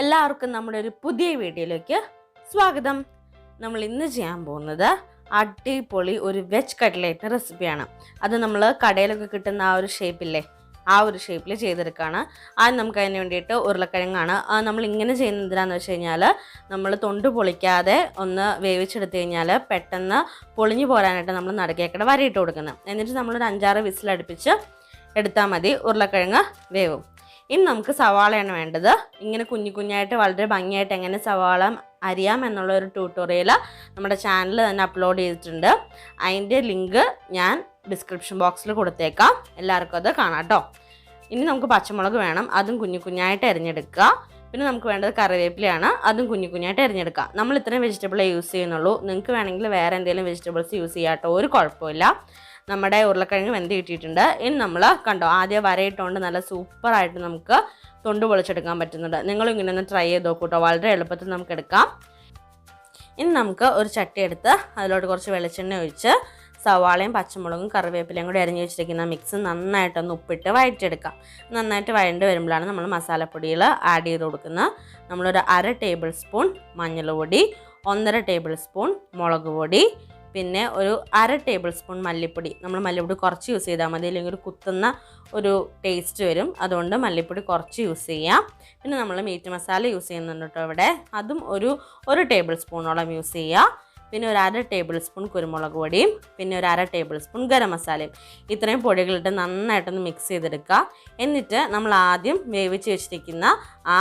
എല്ലാവർക്കും നമ്മുടെ ഒരു പുതിയ വീഡിയോയിലേക്ക് സ്വാഗതം. നമ്മൾ ഇന്ന് ചെയ്യാൻ പോകുന്നത് അടിപൊളി ഒരു വെജ് കട്ട്ലേറ്റ് റെസിപ്പിയാണ്. അത് നമ്മൾ കടയിലൊക്കെ കിട്ടുന്ന ആ ഒരു ഷേപ്പില്ലേ, ആ ഒരു ഷേപ്പിൽ ചെയ്തെടുക്കുകയാണ്. ആദ്യം നമുക്ക് അതിന് വേണ്ടിയിട്ട് ഉരുളക്കിഴങ്ങാണ്. നമ്മൾ ഇങ്ങനെ ചെയ്യുന്നത് എന്തിനാന്ന് വെച്ച് കഴിഞ്ഞാൽ, നമ്മൾ തൊണ്ട് പൊളിക്കാതെ ഒന്ന് വേവിച്ചെടുത്ത് കഴിഞ്ഞാൽ പെട്ടെന്ന് പൊളിഞ്ഞു പോരാനായിട്ട് നമ്മൾ നടുക്കേക്കടെ വരയിട്ട് കൊടുക്കുന്നത്. എന്നിട്ട് നമ്മളൊരു 5-6 വിസിലടുപ്പിച്ച് എടുത്താൽ മതി, ഉരുളക്കിഴങ്ങ് വേവും. ഇനി നമുക്ക് സവാളയാണ് വേണ്ടത്. ഇങ്ങനെ കുഞ്ഞു കുഞ്ഞായിട്ട് വളരെ ഭംഗിയായിട്ട് എങ്ങനെ സവാള അരിയാം എന്നുള്ള ഒരു ട്യൂട്ടോറിയൽ നമ്മുടെ ചാനലിൽ തന്നെ അപ്ലോഡ് ചെയ്തിട്ടുണ്ട്. അതിൻ്റെ ലിങ്ക് ഞാൻ ഡിസ്ക്രിപ്ഷൻ ബോക്സിൽ കൊടുത്തേക്കാം, എല്ലാവർക്കും അത് കാണാം കേട്ടോ. ഇനി നമുക്ക് പച്ചമുളക് വേണം, അതും കുഞ്ഞു കുഞ്ഞായിട്ട് അരിഞ്ഞെടുക്കുക. പിന്നെ നമുക്ക് വേണ്ടത് കറിവേപ്പിലയാണ്, അതും കുഞ്ഞു കുഞ്ഞായിട്ട് അരിഞ്ഞെടുക്കുക. നമ്മൾ ഇത്രയും വെജിറ്റബിളേ യൂസ് ചെയ്യുന്നുള്ളൂ. നിങ്ങൾക്ക് വേണമെങ്കിൽ വേറെ എന്തെങ്കിലും വെജിറ്റബിൾസ് യൂസ് ചെയ്യാം കേട്ടോ, ഒരു കുഴപ്പമില്ല. നമ്മുടെ ഉരുളക്കിഴങ്ങ് വെന്ത് കിട്ടിയിട്ടുണ്ട്. ഇനി നമ്മൾ കണ്ടോ, ആദ്യം വരയിട്ടുകൊണ്ട് നല്ല സൂപ്പറായിട്ട് നമുക്ക് തൊണ്ട് പൊളിച്ചെടുക്കാൻ പറ്റുന്നുണ്ട്. നിങ്ങളും ഇങ്ങനെ ഒന്ന് ട്രൈ ചെയ്ത് നോക്കൂ കേട്ടോ, വളരെ എളുപ്പത്തിൽ നമുക്ക് എടുക്കാം. ഇനി നമുക്ക് ഒരു ചട്ടി എടുത്ത് അതിലോട്ട് കുറച്ച് വെളിച്ചെണ്ണ ഒഴിച്ച് സവാളയും പച്ചമുളകും കറിവേപ്പിലയും കൂടി അരിഞ്ഞ് വെച്ചിരിക്കുന്ന മിക്സ് നന്നായിട്ടൊന്ന് ഉപ്പിട്ട് വഴറ്റിയെടുക്കാം. നന്നായിട്ട് വഴണ്ട് വരുമ്പോഴാണ് നമ്മൾ മസാലപ്പൊടികൾ ആഡ് ചെയ്ത് കൊടുക്കുന്നത്. നമ്മളൊരു 1/2 ടേബിൾ സ്പൂൺ മഞ്ഞൾപ്പൊടി, 1.5 ടേബിൾ സ്പൂൺ മുളക് പൊടി, പിന്നെ ഒരു 1/2 ടേബിൾ സ്പൂൺ മല്ലിപ്പൊടി. നമ്മൾ മല്ലിപ്പൊടി കുറച്ച് യൂസ് ചെയ്താൽ മതി, അല്ലെങ്കിൽ ഒരു കുത്തുന്ന ഒരു ടേസ്റ്റ് വരും. അതുകൊണ്ട് മല്ലിപ്പൊടി കുറച്ച് യൂസ് ചെയ്യാം. പിന്നെ നമ്മൾ മീറ്റ് മസാല യൂസ് ചെയ്യുന്നുണ്ട് കേട്ടോ ഇവിടെ, അതും ഒരു ടേബിൾ സ്പൂണോളം യൂസ് ചെയ്യുക. പിന്നെ ഒരു 1/2 ടേബിൾ സ്പൂൺ കുരുമുളക് പൊടിയും, പിന്നെ ഒരു 1/2 ടേബിൾ സ്പൂൺ ഗരം മസാലയും. ഇത്രയും പൊടികളിട്ട് നന്നായിട്ടൊന്ന് മിക്സ് ചെയ്തെടുക്കുക. എന്നിട്ട് നമ്മൾ ആദ്യം വേവിച്ച് വെച്ചിരിക്കുന്ന ആ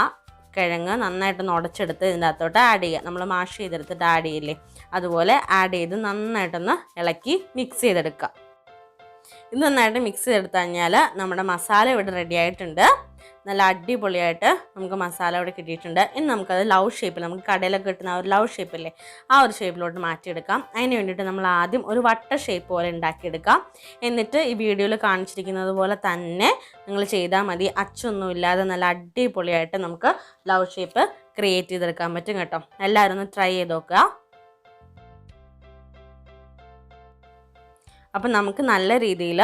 കിഴങ്ങ് നന്നായിട്ടൊന്ന് ഉടച്ചെടുത്ത് ഇതിൻ്റെ അകത്തോട്ട് ആഡ് ചെയ്യുക. നമ്മൾ മാഷ് ചെയ്തെടുത്തിട്ട് ആഡ് ചെയ്യില്ലേ, അതുപോലെ ആഡ് ചെയ്ത് നന്നായിട്ടൊന്ന് ഇളക്കി മിക്സ് ചെയ്തെടുക്കുക. ഇത് നന്നായിട്ട് മിക്സ് ചെയ്തെടുത്ത് കഴിഞ്ഞാൽ നമ്മുടെ മസാല ഇവിടെ റെഡി ആയിട്ടുണ്ട്. നല്ല അടിപൊളിയായിട്ട് നമുക്ക് മസാല ഇവിടെ കിട്ടിയിട്ടുണ്ട്. ഇനി നമുക്കത് ലവ് ഷേപ്പിൽ, നമുക്ക് കടയിലൊക്കെ കിട്ടുന്ന ആ ഒരു ലവ് ഷേപ്പില്ലേ, ആ ഒരു ഷേപ്പിലോട്ട് മാറ്റിയെടുക്കാം. അതിന് വേണ്ടിയിട്ട് നമ്മൾ ആദ്യം ഒരു വട്ട ഷേപ്പ് പോലെ ഉണ്ടാക്കിയെടുക്കാം. എന്നിട്ട് ഈ വീഡിയോയിൽ കാണിച്ചിരിക്കുന്നത് പോലെ തന്നെ നിങ്ങൾ ചെയ്താൽ മതി. അച്ചൊന്നും ഇല്ലാതെ നല്ല അടിപൊളിയായിട്ട് നമുക്ക് ലവ് ഷേപ്പ് ക്രിയേറ്റ് ചെയ്തെടുക്കാൻ പറ്റും കേട്ടോ. എല്ലാവരും ഒന്ന് ട്രൈ ചെയ്ത് നോക്കുക. അപ്പം നമുക്ക് നല്ല രീതിയിൽ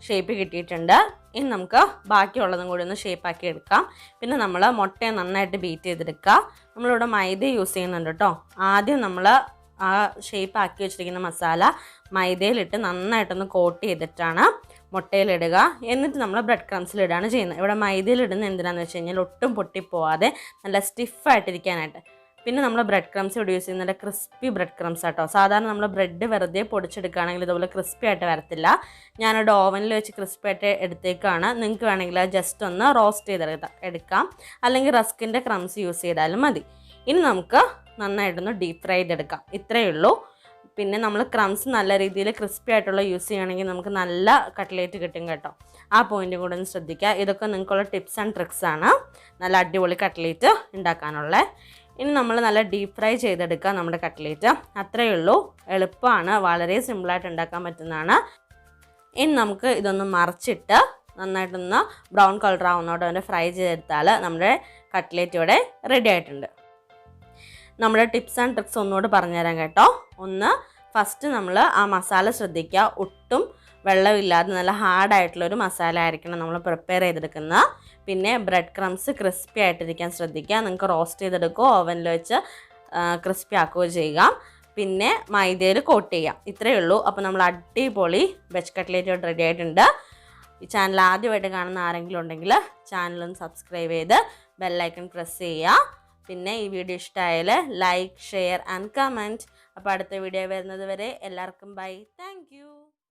ഷേപ്പ് കിട്ടിയിട്ടുണ്ട്. ഇനി നമുക്ക് ബാക്കിയുള്ളതും കൂടി ഒന്ന് ഷേപ്പാക്കി എടുക്കാം. പിന്നെ നമ്മൾ മുട്ടയെ നന്നായിട്ട് ബീറ്റ് ചെയ്തെടുക്കുക. നമ്മളിവിടെ മൈദ യൂസ് ചെയ്യുന്നുണ്ട് കേട്ടോ. ആദ്യം നമ്മൾ ആ ഷേപ്പ് ആക്കി വെച്ചിരിക്കുന്ന മസാല മൈദയിലിട്ട് നന്നായിട്ടൊന്ന് കോട്ട് ചെയ്തിട്ടാണ് മുട്ടയിലിടുക. എന്നിട്ട് നമ്മൾ ബ്രെഡ് ക്രംസിലിടുകയാണ് ചെയ്യുന്നത്. ഇവിടെ മൈദയിലിടുന്നത് എന്തിനാണെന്ന് വെച്ച് കഴിഞ്ഞാൽ ഒട്ടും പൊട്ടിപ്പോവാതെ നല്ല സ്റ്റിഫായിട്ടിരിക്കാനായിട്ട്. പിന്നെ നമ്മൾ ബ്രെഡ് ക്രംസ് ഇവിടെ യൂസ് ചെയ്യുന്നത് ക്രിസ്പി ബ്രെഡ് ക്രംസ് ആട്ടോ. സാധാരണ നമ്മൾ ബ്രെഡ് വെറുതെ പൊടിച്ചെടുക്കുകയാണെങ്കിൽ ഇതുപോലെ ക്രിസ്പി ആയിട്ട് വരത്തില്ല. ഞാനിവിടെ ഓവനിൽ വെച്ച് ക്രിസ്പി ആയിട്ട് എടുത്തേക്കാണ്. നിങ്ങൾക്ക് വേണമെങ്കിൽ ജസ്റ്റ് ഒന്ന് റോസ്റ്റ് എടുക്കാം, അല്ലെങ്കിൽ റസ്കിൻ്റെ ക്രംസ് യൂസ് ചെയ്താലും മതി. ഇനി നമുക്ക് നന്നായിട്ടൊന്ന് ഡീപ്പ് ഫ്രൈ ചെയ്തെടുക്കാം. ഇത്രയേ ഉള്ളൂ. പിന്നെ നമ്മൾ ക്രംസ് നല്ല രീതിയിൽ ക്രിസ്പി ആയിട്ടുള്ള യൂസ് ചെയ്യുകയാണെങ്കിൽ നമുക്ക് നല്ല കട്ട്ലേറ്റ് കിട്ടും കേട്ടോ. ആ പോയിൻറ്റും കൂടെ ഒന്ന് ശ്രദ്ധിക്കുക. ഇതൊക്കെ നിങ്ങൾക്കുള്ള ടിപ്സ് ആൻഡ് ട്രിക്സ് ആണ് നല്ല അടിപൊളി കട്ട്ലേറ്റ് ഉണ്ടാക്കാനുള്ള. ഇനി നമ്മൾ നല്ല ഡീപ്പ് ഫ്രൈ ചെയ്തെടുക്കുക നമ്മുടെ കട്ട്ലേറ്റ്. അത്രയേ ഉള്ളൂ, എളുപ്പമാണ്, വളരെ സിമ്പിളായിട്ട് ഉണ്ടാക്കാൻ പറ്റുന്നതാണ്. ഇനി നമുക്ക് ഇതൊന്ന് മറിച്ചിട്ട് നന്നായിട്ടൊന്ന് ബ്രൗൺ കളർ ആവുന്നതോടെ തന്നെ ഫ്രൈ ചെയ്തെടുത്താൽ നമ്മുടെ കട്ട്ലേറ്റ് ഇവിടെ റെഡി ആയിട്ടുണ്ട്. നമ്മുടെ ടിപ്സ് ആൻഡ് ട്രിക്സ് ഒന്നുകൂടെ പറഞ്ഞുതരാം കേട്ടോ. ഒന്ന്, ഫസ്റ്റ് നമ്മൾ ആ മസാല ശ്രദ്ധിക്കുക. ഒട്ടും വെള്ളമില്ലാതെ നല്ല ഹാർഡായിട്ടുള്ളൊരു മസാല ആയിരിക്കണം നമ്മൾ പ്രിപ്പയർ ചെയ്തെടുക്കുന്നത്. പിന്നെ ബ്രെഡ് ക്രംസ് ക്രിസ്പി ആയിട്ടിരിക്കാൻ ശ്രദ്ധിക്കുക. നിങ്ങൾക്ക് റോസ്റ്റ് ചെയ്തെടുക്കുകയോ ഓവനിൽ വെച്ച് ക്രിസ്പി ആക്കുകയോ ചെയ്യുക. പിന്നെ മൈദയിൽ കോട്ട് ചെയ്യാം. ഇത്രയേ ഉള്ളൂ. അപ്പോൾ നമ്മൾ അടിപൊളി വെജ് കട്ട്ലേറ്റ് റെഡി ആയിട്ടുണ്ട്. ഈ ചാനൽ ആദ്യമായിട്ട് കാണുന്ന ആരെങ്കിലും ഉണ്ടെങ്കിൽ ചാനലൊന്ന് സബ്സ്ക്രൈബ് ചെയ്ത് ബെല്ലൈക്കൺ പ്രസ് ചെയ്യുക. പിന്നെ ഈ വീഡിയോ ഇഷ്ടമായാൽ ലൈക്ക്, ഷെയർ ആൻഡ് കമൻറ്റ്. അപ്പോൾ അടുത്ത വീഡിയോ വരുന്നത് വരെ എല്ലാവർക്കും ബൈ. Thank you.